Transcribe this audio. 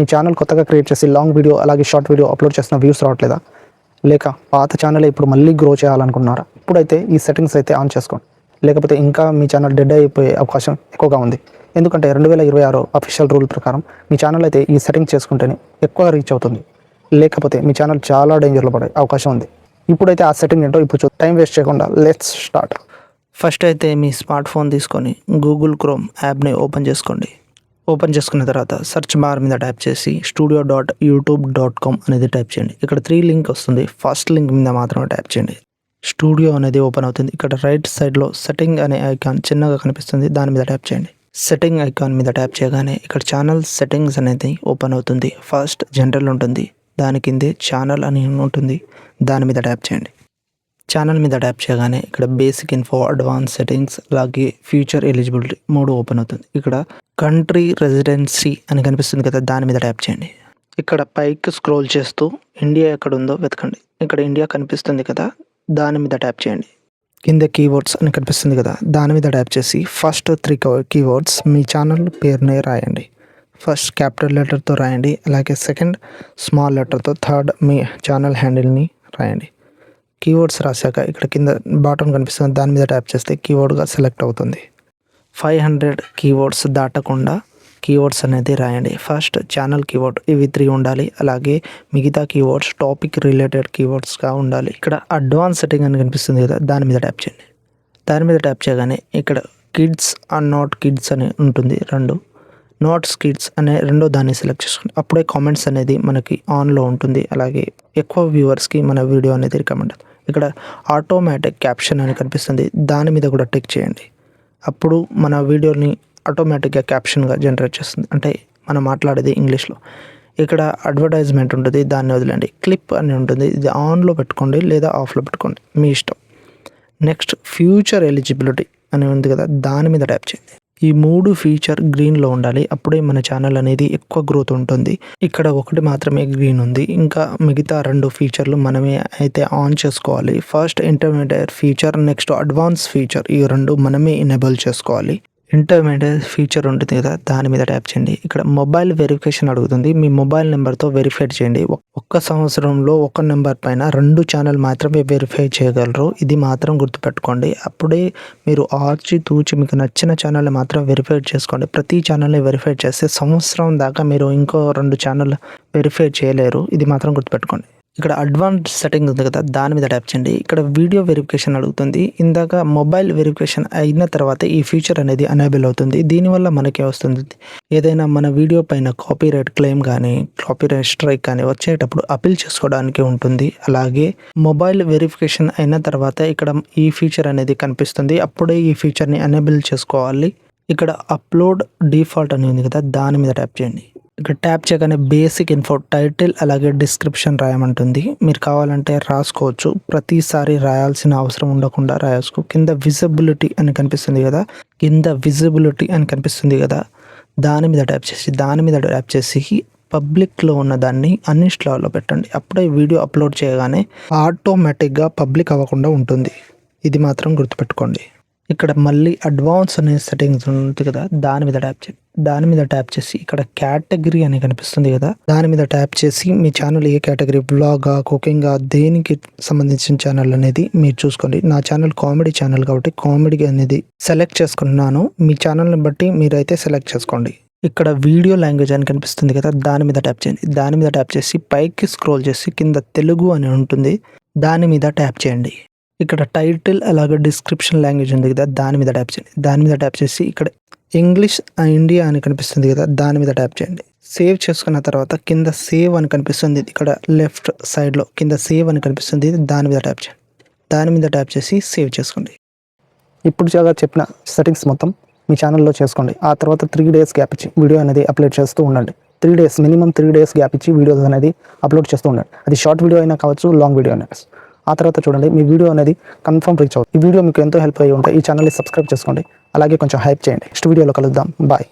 మీ channel కొత్తగా create చేసి long video అలాగే షార్ట్ వీడియో అప్లోడ్ చేసిన వ్యూస్ రావట్లేదా? లేక పాత ఛానల్ ఇప్పుడు మళ్ళీ గ్రో చేయాలనుకుంటున్నారా? ఇప్పుడైతే ఈ సెట్టింగ్స్ అయితే ఆన్ చేసుకోండి. లేకపోతే ఇంకా మీ ఛానల్ డెడ్ అయిపోయే అవకాశం ఎక్కువగా ఉంది. ఎందుకంటే 2026 అఫీషియల్ రూల్ ప్రకారం మీ ఛానల్ అయితే ఈ సెట్టింగ్ చేసుకుంటేనే ఎక్కువగా రీచ్ అవుతుంది. లేకపోతే మీ ఛానల్ చాలా డేంజర్లో పడే అవకాశం ఉంది. ఇప్పుడైతే ఆ సెట్టింగ్ ఏంటో ఇప్పుడు టైం వేస్ట్ చేయకుండా లెట్స్ స్టార్ట్. ఫస్ట్ అయితే మీ స్మార్ట్ ఫోన్ తీసుకొని గూగుల్ క్రోమ్ యాప్ని ఓపెన్ చేసుకోండి. ఓపెన్ చేసుకున్న తర్వాత సెర్చ్ బార్ మీద ట్యాప్ చేసి studio.youtube.com అనేది టైప్ చేయండి. ఇక్కడ 3 లింక్ వస్తుంది. ఫస్ట్ లింక్ మీద మాత్రమే ట్యాప్ చేయండి. స్టూడియో అనేది ఓపెన్ అవుతుంది. ఇక్కడ రైట్ సైడ్లో సెట్టింగ్ అనే ఐకాన్ చిన్నగా కనిపిస్తుంది. దాని మీద ట్యాప్ చేయండి. సెట్టింగ్ ఐకాన్ మీద ట్యాప్ చేయగానే ఇక్కడ ఛానల్ సెట్టింగ్స్ అనేది ఓపెన్ అవుతుంది. ఫస్ట్ జనరల్ ఉంటుంది, దాని కిందే ఛానల్ అని ఉంటుంది. దాని మీద ట్యాప్ చేయండి. ఛానల్ మీద ట్యాప్ చేయగానే ఇక్కడ బేసిక్ ఇన్ఫో, అడ్వాన్స్ సెట్టింగ్స్ అలాగే ఫ్యూచర్ ఎలిజిబిలిటీ 3 ఓపెన్ అవుతుంది. ఇక్కడ కంట్రీ రెసిడెన్సీ అని కనిపిస్తుంది కదా, దాని మీద ట్యాప్ చేయండి. ఇక్కడ పైకి స్క్రోల్ చేస్తూ ఇండియా ఎక్కడ ఉందో వెతకండి. ఇక్కడ ఇండియా కనిపిస్తుంది కదా, దాని మీద ట్యాప్ చేయండి. కింద కీవర్డ్స్ అని కనిపిస్తుంది కదా, దాని మీద ట్యాప్ చేసి ఫస్ట్ 3 కీవర్డ్స్ మీ ఛానల్ పేరునే రాయండి. ఫస్ట్ క్యాపిటల్ లెటర్తో రాయండి, అలాగే సెకండ్ స్మాల్ లెటర్తో, థర్డ్ మీ ఛానల్ హ్యాండిల్ని రాయండి. కీవర్డ్స్ రాశాక ఇక్కడ కింద బాటన్ కనిపిస్తుంది, దాని మీద ట్యాప్ చేస్తే కీవర్డ్గా సెలెక్ట్ అవుతుంది. 500 కీవర్డ్స్ దాటకుండా కీవర్డ్స్ అనేది రాయండి. ఫస్ట్ ఛానల్ కీవర్డ్ ఇవి 3 ఉండాలి, అలాగే మిగతా కీవర్డ్స్ టాపిక్ రిలేటెడ్ కీవర్డ్స్గా ఉండాలి. ఇక్కడ అడ్వాన్స్ సెట్టింగ్ అని కనిపిస్తుంది కదా, దాని మీద ట్యాప్ చేయండి. దాని మీద ట్యాప్ చేయగానే ఇక్కడ కిడ్స్ అండ్ నాట్ కిడ్స్ అని ఉంటుంది, 2 నాట్స్ కిడ్స్ అనే రెండో దాన్ని సెలెక్ట్ చేసుకోండి. అప్పుడే కామెంట్స్ అనేది మనకి ఆన్లో ఉంటుంది, అలాగే ఎక్కువ వ్యూవర్స్కి మన వీడియో అనేది రికమెండ్. ఇక్కడ ఆటోమేటిక్ క్యాప్షన్ అని కనిపిస్తుంది, దాని మీద కూడా టిక్ చేయండి. అప్పుడు మన వీడియోని ఆటోమేటిక్గా క్యాప్షన్గా జనరేట్ చేస్తుంది, అంటే మనం మాట్లాడేది ఇంగ్లీష్లో. ఇక్కడ అడ్వర్టైజ్మెంట్ ఉంటుంది, దాన్ని వదిలేండి. క్లిప్ అని ఉంటుంది, ఇది ఆన్లో పెట్టుకోండి లేదా ఆఫ్లో పెట్టుకోండి, మీ ఇష్టం. నెక్స్ట్ ఫ్యూచర్ ఎలిజిబిలిటీ అని ఉంది కదా, దాని మీద ట్యాప్ చేయండి. ఈ 3 ఫీచర్ గ్రీన్లో ఉండాలి, అప్పుడే మన ఛానల్ అనేది ఎక్కువ గ్రోత్ ఉంటుంది. ఇక్కడ 1 మాత్రమే గ్రీన్ ఉంది, ఇంకా మిగతా 2 ఫీచర్లు మనమే అయితే ఆన్ చేసుకోవాలి. First intermediate feature, next advance feature, ఈ 2 మనమే ఎనేబుల్ చేసుకోవాలి. ఇంటర్మీడియట్ ఫీచర్ ఉంటుంది కదా, దాని మీద ట్యాప్ చేయండి. ఇక్కడ మొబైల్ వెరిఫికేషన్ అడుగుతుంది, మీ మొబైల్ నెంబర్తో వెరిఫై చేయండి. ఒక్క సంవత్సరంలో ఒక నెంబర్ పైన 2 ఛానల్ మాత్రమే వెరిఫై చేయగలరు, ఇది మాత్రం గుర్తుపెట్టుకోండి. అప్పుడే మీరు ఆచితూచి మీకు నచ్చిన ఛానల్ని మాత్రం వెరిఫై చేసుకోండి. ప్రతి ఛానల్ని వెరిఫై చేస్తే సంవత్సరం దాకా మీరు ఇంకో 2 ఛానల్ వెరిఫై చేయలేరు, ఇది మాత్రం గుర్తుపెట్టుకోండి. ఇక్కడ అడ్వాన్స్ సెట్టింగ్ ఉంది కదా, దాని మీద ట్యాప్ చేయండి. ఇక్కడ వీడియో వెరిఫికేషన్ అడుగుతుంది. ఇందాక మొబైల్ వెరిఫికేషన్ అయిన తర్వాత ఈ ఫీచర్ అనేది ఎనేబుల్ అవుతుంది. దీనివల్ల మనకే వస్తుంది, ఏదైనా మన వీడియో పైన కాపీరైట్ క్లెయిమ్ కానీ కాపీరైట్ స్ట్రైక్ కానీ వచ్చేటప్పుడు అపీల్ చేసుకోవడానికి ఉంటుంది. అలాగే మొబైల్ వెరిఫికేషన్ అయిన తర్వాత ఇక్కడ ఈ ఫీచర్ అనేది కనిపిస్తుంది, అప్పుడే ఈ ఫీచర్ని ఎనేబుల్ చేసుకోవాలి. ఇక్కడ అప్లోడ్ డిఫాల్ట్ అని ఉంది కదా, దాని మీద ట్యాప్ చేయండి. ఇక్కడ ట్యాప్ చేయగానే బేసిక్ ఇన్ఫో, టైటిల్ అలాగే డిస్క్రిప్షన్ రాయమంటుంది. మీరు కావాలంటే రాసుకోవచ్చు, ప్రతిసారి రాయాల్సిన అవసరం ఉండకుండా రాసుకో. కింద విజిబిలిటీ అని కనిపిస్తుంది కదా, దాని మీద ట్యాప్ చేసి పబ్లిక్లో ఉన్న దాన్ని అన్ఇన్స్టాల్లో పెట్టండి. అప్పుడే వీడియో అప్లోడ్ చేయగానే ఆటోమేటిక్గా పబ్లిక్ అవ్వకుండా ఉంటుంది, ఇది మాత్రం గుర్తుపెట్టుకోండి. ఇక్కడ మళ్ళీ అడ్వాన్స్ అనే సెట్టింగ్స్ ఉంటుంది కదా, దాని మీద ట్యాప్ చేసి ఇక్కడ కేటగిరీ అని కనిపిస్తుంది కదా, దాని మీద ట్యాప్ చేసి మీ ఛానల్ ఏ కేటగిరీ, బ్లాగా, కుకింగా, దేనికి సంబంధించిన ఛానల్ అనేది మీరు చూసుకోండి. నా ఛానల్ కామెడీ ఛానల్ కాబట్టి కామెడీ అనేది సెలెక్ట్ చేసుకున్నాను, మీ ఛానల్ని బట్టి మీరైతే సెలెక్ట్ చేసుకోండి. ఇక్కడ వీడియో లాంగ్వేజ్ అని కనిపిస్తుంది కదా, దాని మీద ట్యాప్ చేయండి. దాని మీద ట్యాప్ చేసి పైకి స్క్రోల్ చేసి కింద తెలుగు అని ఉంటుంది, దాని మీద ట్యాప్ చేయండి. ఇక్కడ టైటిల్ అలాగే డిస్క్రిప్షన్ లాంగ్వేజ్ ఉంది కదా, దాని మీద ట్యాప్ చేయండి. దాని మీద ట్యాప్ చేసి ఇక్కడ ఇంగ్లీష్ ఇండియా అని కనిపిస్తుంది కదా, దాని మీద ట్యాప్ చేయండి. సేవ్ చేసుకున్న తర్వాత కింద సేవ్ అని కనిపిస్తుంది, ఇక్కడ లెఫ్ట్ సైడ్లో కింద సేవ్ అని కనిపిస్తుంది, దాని మీద ట్యాప్ చేయండి. దాని మీద ట్యాప్ చేసి సేవ్ చేసుకోండి. ఇప్పుడు చెప్పిన సెట్టింగ్స్ మొత్తం మీ ఛానల్లో చేసుకోండి. ఆ తర్వాత 3 డేస్ గ్యాప్ ఇచ్చి వీడియో అనేది అప్లోడ్ చేస్తూ ఉండండి. 3 డేస్ మినిమం 3 డేస్ గ్యాప్ ఇచ్చి వీడియోస్ అనేది అప్లోడ్ చేస్తూ ఉండండి. అది షార్ట్ వీడియో అయినా కావచ్చు, లాంగ్ వీడియో అయినా. ఆ తర్వాత చూడండి, మీ వీడియో అనేది కన్ఫర్మ్ రీచ్ అవుతుంది. ఈ వీడియో మీకు ఎంతో హెల్ప్ అయ్యి ఉంటే ఈ ఛానల్ని సబ్స్క్రైబ్ చేసుకోండి, అలాగే కొంచెం హైప్ చేయండి. నెక్స్ట్ వీడియోలో కలుద్దాం, బాయ్.